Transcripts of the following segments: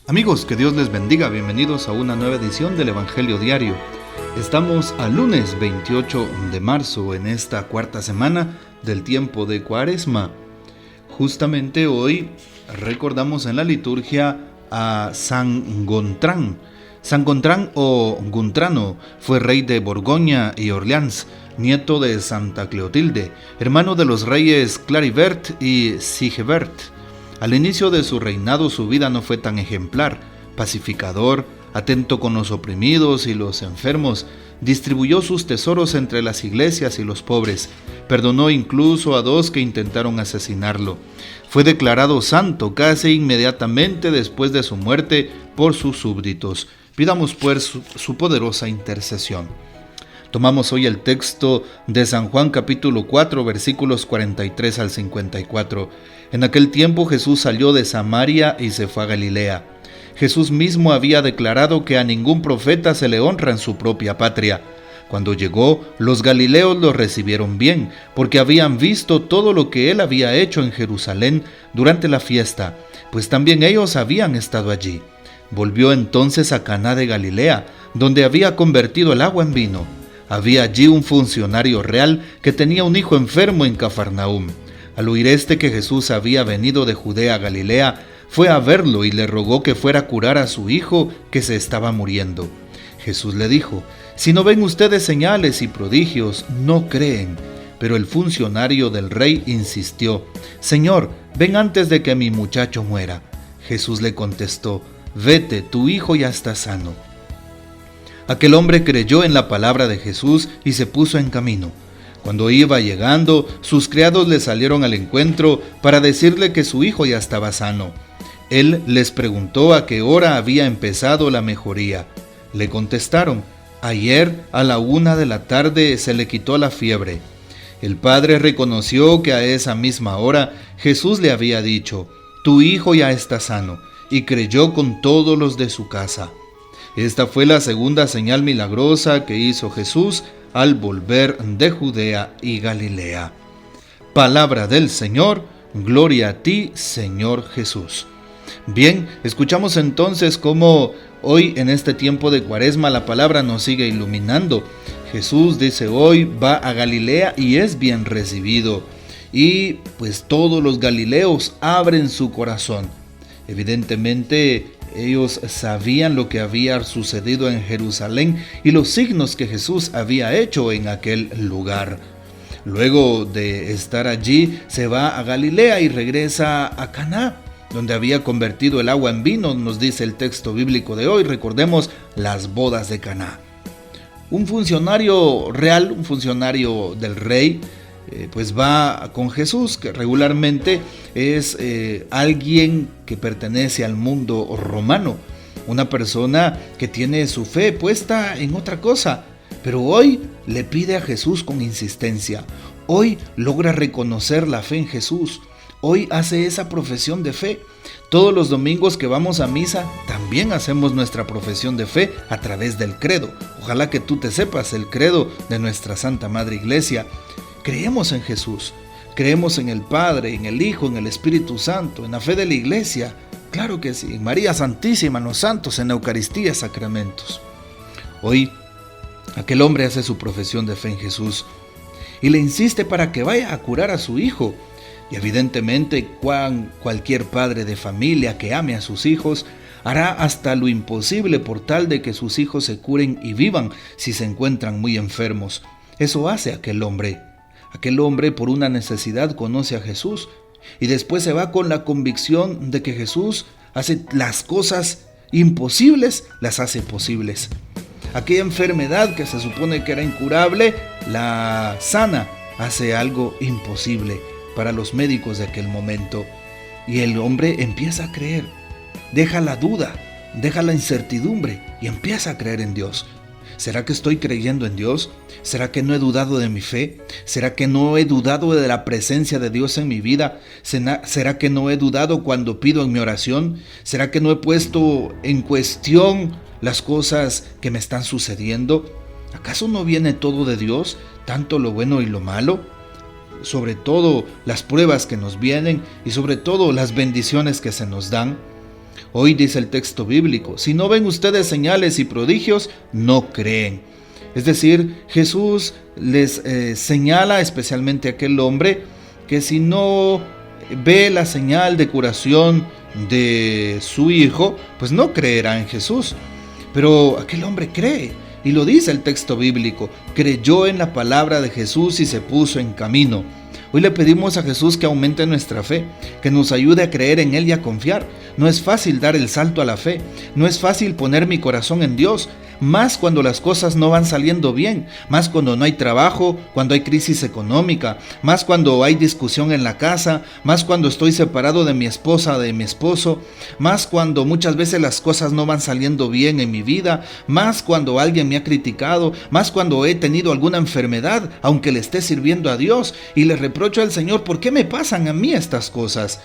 Amigos, que Dios les bendiga. Bienvenidos a una nueva edición del Evangelio Diario. Estamos al lunes 28 de marzo en esta cuarta semana del tiempo de Cuaresma. Justamente hoy recordamos en la liturgia a San Gontrán. San Gontrán o Guntrano fue rey de Borgoña y Orleans, nieto de Santa Cleotilde, hermano de los reyes Claribert y Sigebert. Al inicio de su reinado su vida no fue tan ejemplar. Pacificador, atento con los oprimidos y los enfermos, distribuyó sus tesoros entre las iglesias y los pobres. Perdonó incluso a 2 que intentaron asesinarlo. Fue declarado santo casi inmediatamente después de su muerte por sus súbditos. Pidamos pues su poderosa intercesión. Tomamos hoy el texto de San Juan capítulo 4 versículos 43 al 54. En aquel tiempo Jesús salió de Samaria y se fue a Galilea. Jesús mismo había declarado que a ningún profeta se le honra en su propia patria. Cuando llegó, los galileos lo recibieron bien, porque habían visto todo lo que él había hecho en Jerusalén durante la fiesta, pues también ellos habían estado allí. Volvió entonces a Caná de Galilea, donde había convertido el agua en vino. Había allí un funcionario real que tenía un hijo enfermo en Cafarnaúm. Al oír que Jesús había venido de Judea a Galilea, fue a verlo y le rogó que fuera a curar a su hijo que se estaba muriendo. Jesús le dijo: «Si no ven ustedes señales y prodigios, no creen». Pero el funcionario del rey insistió: «Señor, ven antes de que mi muchacho muera». Jesús le contestó: «Vete, tu hijo ya está sano». Aquel hombre creyó en la palabra de Jesús y se puso en camino. Cuando iba llegando, sus criados le salieron al encuentro para decirle que su hijo ya estaba sano. Él les preguntó a qué hora había empezado la mejoría. Le contestaron: «Ayer a la 1 p.m. se le quitó la fiebre». El padre reconoció que a esa misma hora Jesús le había dicho: «Tu hijo ya está sano», y creyó con todos los de su casa. Esta fue la segunda señal milagrosa que hizo Jesús al volver de Judea y Galilea. Palabra del Señor, gloria a ti, Señor Jesús. Bien, escuchamos entonces cómo hoy en este tiempo de Cuaresma la palabra nos sigue iluminando. Jesús dice hoy va a Galilea y es bien recibido. Y pues todos los galileos abren su corazón. Evidentemente ellos sabían lo que había sucedido en Jerusalén y los signos que Jesús había hecho en aquel lugar. Luego de estar allí, se va a Galilea y regresa a Caná, donde había convertido el agua en vino, nos dice el texto bíblico de hoy. Recordemos las bodas de Caná. Un funcionario real, un funcionario del rey, pues va con Jesús, que regularmente es alguien que pertenece al mundo romano, una persona que tiene su fe puesta en otra cosa, pero hoy le pide a Jesús con insistencia. Hoy logra reconocer la fe en Jesús. Hoy hace esa profesión de fe. Todos los domingos que vamos a misa también hacemos nuestra profesión de fe a través del credo. Ojalá que tú te sepas el credo de nuestra Santa Madre Iglesia. Creemos en Jesús, creemos en el Padre, en el Hijo, en el Espíritu Santo, en la fe de la Iglesia. Claro que sí, en María Santísima, en los santos, en la Eucaristía y sacramentos. Hoy, aquel hombre hace su profesión de fe en Jesús y le insiste para que vaya a curar a su hijo. Y evidentemente, cualquier padre de familia que ame a sus hijos hará hasta lo imposible por tal de que sus hijos se curen y vivan si se encuentran muy enfermos. Eso hace aquel hombre. Aquel hombre por una necesidad conoce a Jesús y después se va con la convicción de que Jesús hace las cosas imposibles, las hace posibles. Aquella enfermedad que se supone que era incurable, la sana, hace algo imposible para los médicos de aquel momento. Y el hombre empieza a creer, deja la duda, deja la incertidumbre y empieza a creer en Dios. ¿Será que estoy creyendo en Dios? ¿Será que no he dudado de mi fe? ¿Será que no he dudado de la presencia de Dios en mi vida? ¿Será que no he dudado cuando pido en mi oración? ¿Será que no he puesto en cuestión las cosas que me están sucediendo? ¿Acaso no viene todo de Dios, tanto lo bueno y lo malo? Sobre todo las pruebas que nos vienen y sobre todo las bendiciones que se nos dan. Hoy dice el texto bíblico, si no ven ustedes señales y prodigios, no creen. Es decir, Jesús les señala especialmente a aquel hombre que si no ve la señal de curación de su hijo, pues no creerá en Jesús. Pero aquel hombre cree, y lo dice el texto bíblico, creyó en la palabra de Jesús y se puso en camino. Hoy le pedimos a Jesús que aumente nuestra fe, que nos ayude a creer en Él y a confiar. No es fácil dar el salto a la fe, no es fácil poner mi corazón en Dios, más cuando las cosas no van saliendo bien, más cuando no hay trabajo, cuando hay crisis económica, más cuando hay discusión en la casa, más cuando estoy separado de mi esposa, de mi esposo, más cuando muchas veces las cosas no van saliendo bien en mi vida, más cuando alguien me ha criticado, más cuando he tenido alguna enfermedad, aunque le esté sirviendo a Dios y le reprocho al Señor, ¿por qué me pasan a mí estas cosas?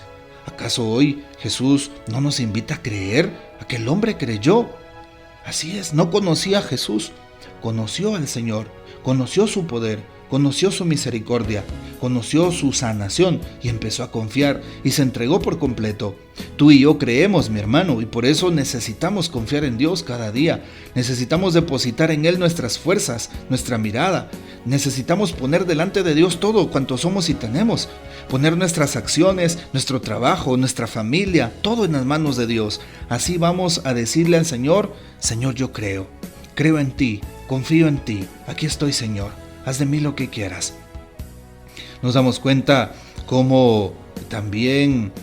¿Acaso hoy Jesús no nos invita a creer? Aquel hombre creyó. Así es, no conocía a Jesús, conoció al Señor, conoció su poder, conoció su misericordia, conoció su sanación y empezó a confiar y se entregó por completo. Tú y yo creemos, mi hermano, y por eso necesitamos confiar en Dios cada día. Necesitamos depositar en Él nuestras fuerzas, nuestra mirada. Necesitamos poner delante de Dios todo cuanto somos y tenemos. Poner nuestras acciones, nuestro trabajo, nuestra familia, todo en las manos de Dios. Así vamos a decirle al Señor, Señor, yo creo en ti, confío en ti, aquí estoy, Señor, haz de mí lo que quieras. Nos damos cuenta cómo también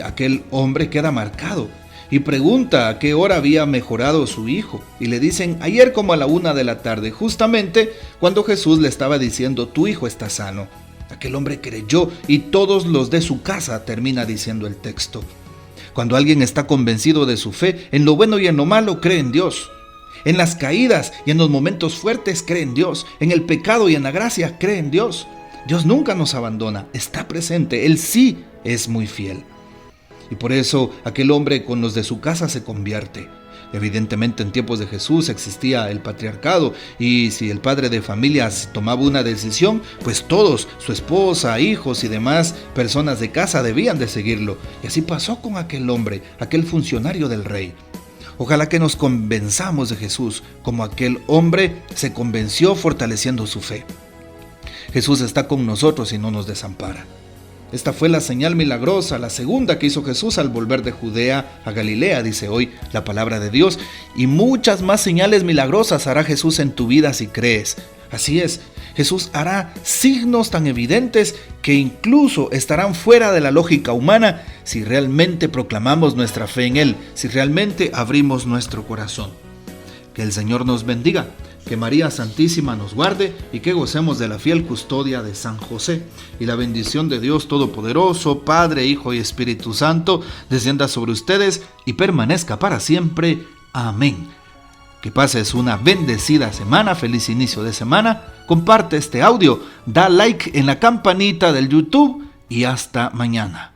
aquel hombre queda marcado y pregunta a qué hora había mejorado su hijo. Y le dicen, ayer como a la 1 de la tarde, justamente cuando Jesús le estaba diciendo, tu hijo está sano. Aquel hombre creyó y todos los de su casa, termina diciendo el texto. Cuando alguien está convencido de su fe, en lo bueno y en lo malo cree en Dios. En las caídas y en los momentos fuertes cree en Dios. En el pecado y en la gracia cree en Dios. Dios nunca nos abandona, está presente, Él sí es muy fiel. Y por eso aquel hombre con los de su casa se convierte. Evidentemente en tiempos de Jesús existía el patriarcado y si el padre de familias tomaba una decisión, pues todos, su esposa, hijos y demás personas de casa debían de seguirlo. Y así pasó con aquel hombre, aquel funcionario del rey. Ojalá que nos convenzamos de Jesús como aquel hombre se convenció fortaleciendo su fe. Jesús está con nosotros y no nos desampara. Esta fue la señal milagrosa, la segunda que hizo Jesús al volver de Judea a Galilea, dice hoy la palabra de Dios. Y muchas más señales milagrosas hará Jesús en tu vida si crees. Así es, Jesús hará signos tan evidentes que incluso estarán fuera de la lógica humana si realmente proclamamos nuestra fe en Él, si realmente abrimos nuestro corazón. Que el Señor nos bendiga. Que María Santísima nos guarde y que gocemos de la fiel custodia de San José. Y la bendición de Dios Todopoderoso, Padre, Hijo y Espíritu Santo, descienda sobre ustedes y permanezca para siempre. Amén. Que pases una bendecida semana, feliz inicio de semana. Comparte este audio, da like en la campanita del YouTube y hasta mañana.